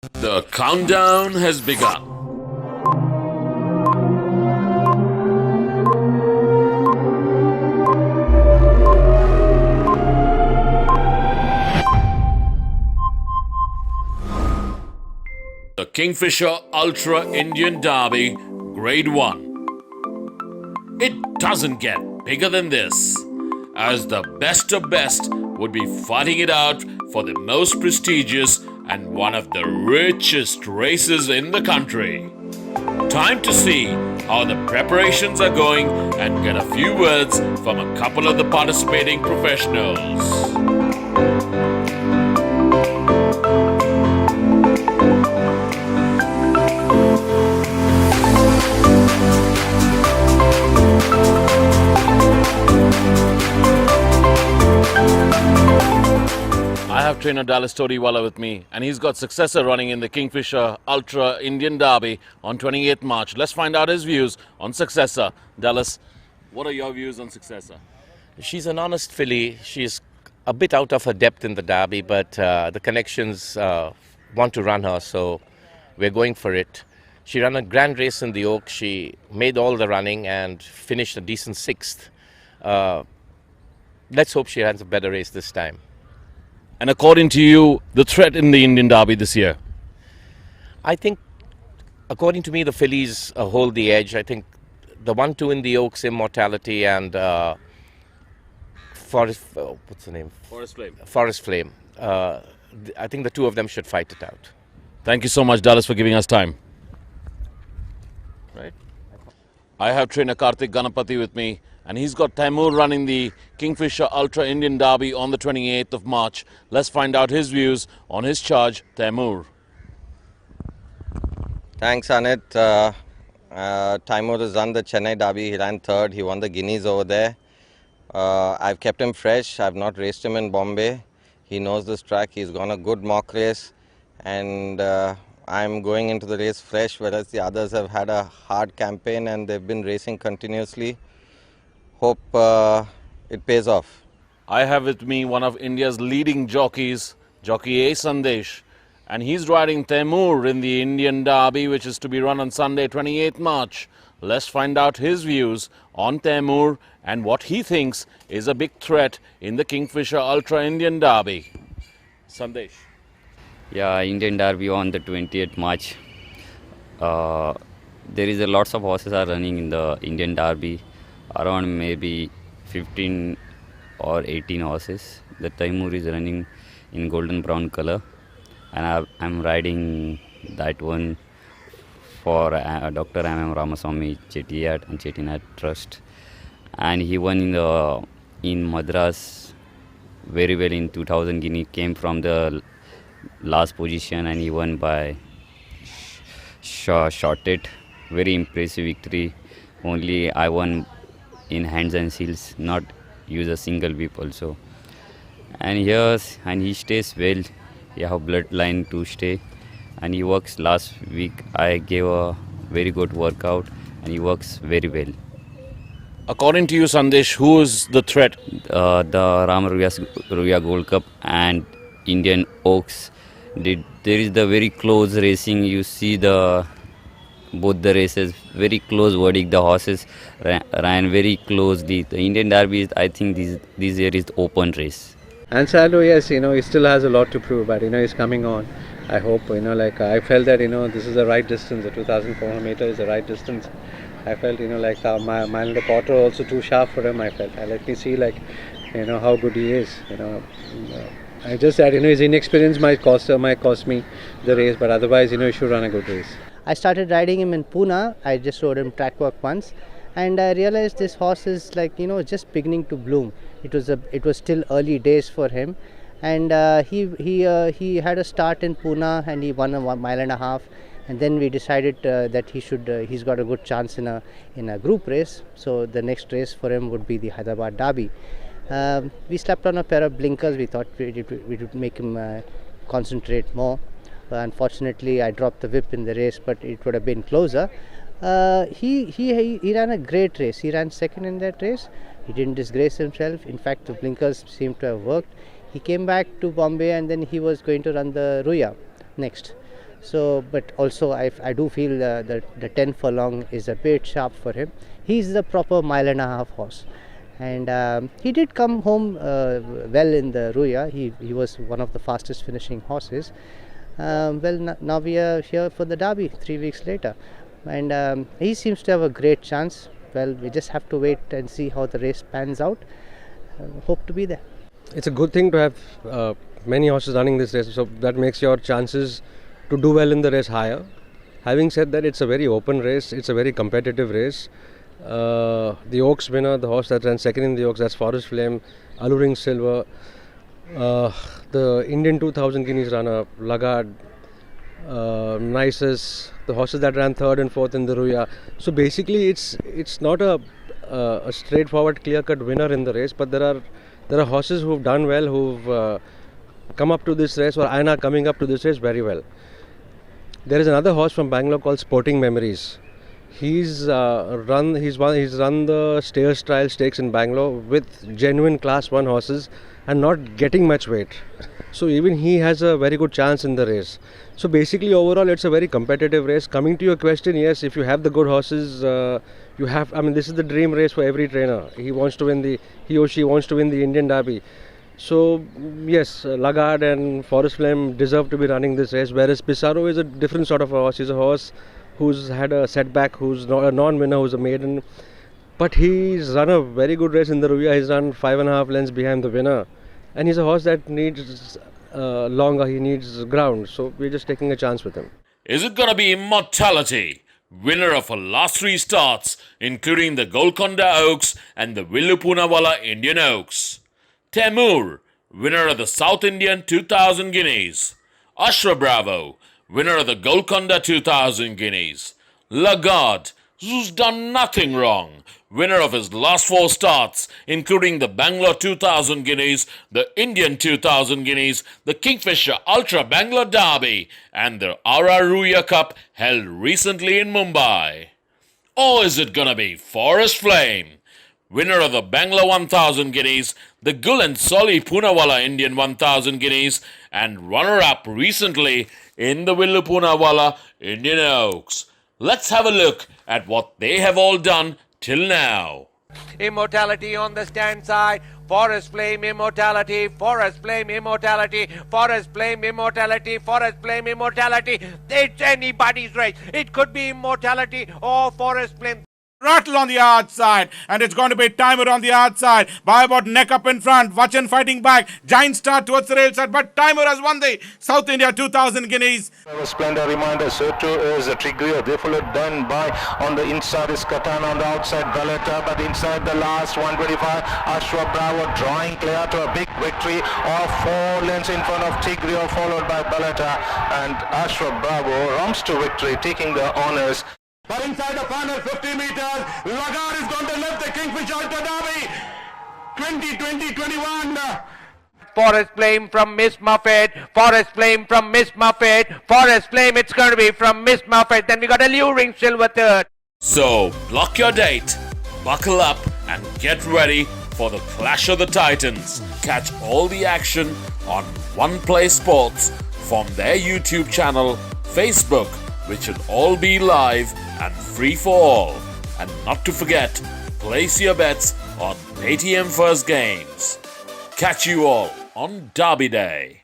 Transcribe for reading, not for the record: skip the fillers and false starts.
The countdown has begun. The Kingfisher Ultra Indian Derby Grade 1. It doesn't get bigger than this, as the best of best would be fighting it out for the most prestigious and one of the richest races in the country. Time to see how the preparations are going and get a few words from a couple of the participating professionals. I have trainer Dallas Todiwala with me, and he's got successor running in the Kingfisher Ultra Indian Derby on 28th March. Let's find out his views on successor. Dallas, what are your views on successor? She's an honest filly. She's a bit out of her depth in the Derby, but the connections want to run her, so we're going for it. She ran a grand race in the Oak. She made all the running and finished a decent sixth. Let's hope she runs a better race this time. And according to you, the threat in the Indian Derby this year? I think, according to me, the fillies hold the edge. I think the 1-2 in the Oaks, Immortality, and what's the name? Forest Flame. Forest Flame. I think the two of them should fight it out. Thank you so much, Dallas, for giving us time. Right? I have trainer Karthik Ganapati with me, and he's got Taimur running the Kingfisher Ultra Indian Derby on the 28th of March. Let's find out his views on his charge, Taimur. Thanks, Anit. Taimur has run the Chennai Derby. He ran third. He won the Guineas over there. I've kept him fresh. I've not raced him in Bombay. He knows this track. He's gone a good mock race. And I'm going into the race fresh, whereas the others have had a hard campaign and they've been racing continuously. Hope it pays off. I have with me one of India's leading jockeys, Jockey A. Sandesh, and he's riding Taimur in the Indian Derby, which is to be run on Sunday, 28th March. Let's find out his views on Taimur and what he thinks is a big threat in the Kingfisher Ultra Indian Derby. Sandesh. Yeah, Indian Derby on the 20th March. There is a lots of horses are running in the Indian Derby, around maybe 15 or 18 horses. The Taimur is running in golden brown color, and I'm riding that one for Dr. M.M. Ramaswamy Chettinad and Chettinad Trust, and he won in Madras very well in 2000 Guinea. Came from the last position and he won by shorted. Very impressive victory. Only I won in hands and seals, not use a single whip also. And he stays well. He have bloodline to stay, and he works. Last week I gave a very good workout, and he works very well. According to you, Sandesh, who is the threat? The Ram Ruya Gold Cup and Indian Oaks. There is the very close racing. You see both the races, very close verdict. The horses ran very closely. The Indian Derby, I think this year is the open race. And Salo, yes, he still has a lot to prove, but he's coming on. I hope, I felt that, this is the right distance. The 2,400 meter is the right distance. I felt, my mile and a quarter also too sharp for him. I felt. Let me see, how good he is. I just said, his inexperience might cost me the race, but otherwise, he should run a good race. I started riding him in Pune. I just rode him track work once, and I realized this horse is just beginning to bloom. It was still early days for him, and he had a start in Pune and he won a 1.5 miles, and then we decided that he's got a good chance in a group race. So the next race for him would be the Hyderabad Derby. We slept on a pair of blinkers. We thought we would make him concentrate more. Unfortunately, I dropped the whip in the race, but it would have been closer. He ran a great race. He ran second in that race. He didn't disgrace himself. In fact, the blinkers seemed to have worked. He came back to Bombay and then he was going to run the Ruya next. So, but also I do feel that the 10 furlong is a bit sharp for him. He's the proper mile and a half horse. And he did come home well in the Ruya. He was one of the fastest finishing horses. Now we are here for the Derby 3 weeks later, and he seems to have a great chance. Well, we just have to wait and see how the race pans out. Hope to be there. It's a good thing to have many horses running this race, so that makes your chances to do well in the race higher. Having said that, it's a very open race, it's a very competitive race. The Oaks winner, the horse that ran second in the Oaks, that's Forest Flame, Alluring Silver. The Indian 2000 Guineas runner, Lagarde, Nisus, the horses that ran third and fourth in the Ruya. So basically, it's not a straightforward, clear-cut winner in the race, but there are horses who've done well, who've come up to this race, or are coming up to this race very well. There is another horse from Bangalore called Sporting Memories. He's run the Stayers Trial Stakes in Bangalore with genuine Class 1 horses and not getting much weight. So even he has a very good chance in the race. So basically, overall, it's a very competitive race. Coming to your question, yes, if you have the good horses, you have. I mean, this is the dream race for every trainer. He or she wants to win the Indian Derby. So yes, Lagarde and Forest Flame deserve to be running this race, whereas Pissarro is a different sort of a horse. He's a horse who's had a setback, who's not a non-winner, who's a maiden. But he's run a very good race in the Ruya. He's run 5.5 lengths behind the winner. And he's a horse that needs longer, he needs ground. So we're just taking a chance with him. Is it going to be Immortality, winner of her last 3 starts, including the Golconda Oaks and the Villupunawala Indian Oaks? Temur, winner of the South Indian 2000 Guineas. Ashra Bravo, winner of the Golconda 2000 Guineas. Lagarde, who's done nothing wrong, winner of his last 4 starts, including the Bangalore 2000 Guineas, the Indian 2000 Guineas, the Kingfisher Ultra Bangalore Derby, and the RR Ruya Cup held recently in Mumbai. Or is it gonna be Forest Flame, winner of the Bangalore 1000 Guineas, the Gul and Soli Poonawalla Indian 1000 Guineas, and runner-up recently in the Villupunawala Indian Oaks? Let's have a look at what they have all done till now. Immortality on the stand side. Forest Flame Immortality. Forest Flame Immortality. Forest Flame Immortality. Forest Flame Immortality. It's anybody's race. It could be Immortality or Forest Flame. Rattle on the outside, and it's going to be Timer on the outside by about neck up in front. Vachan fighting back. Giant start towards the rail side, but Timer has won the South India 2000 Guineas. A splendor reminder, so too is Trigrio. They followed then by on the inside is Katana, on the outside Galata, but inside the last 125, Ashwa Bravo drawing clear to a big victory of 4 lengths in front of Tigrio, followed by Balata, and Ashwa Bravo rumps to victory, taking the honours. But inside the final 50 meters, Lagarde is going to lift the Kingfisher Ultra Derby 2020-21. Forest Flame from Miss Muffet. Forest Flame from Miss Muffet. Forest Flame, it's going to be from Miss Muffet. Then we got Alluring Silver third. So, block your date, buckle up, and get ready for the Clash of the Titans. Catch all the action on One Play Sports from their YouTube channel, Facebook, which should all be live and free for all. And not to forget, place your bets on Paytm First Games. Catch you all on Derby Day.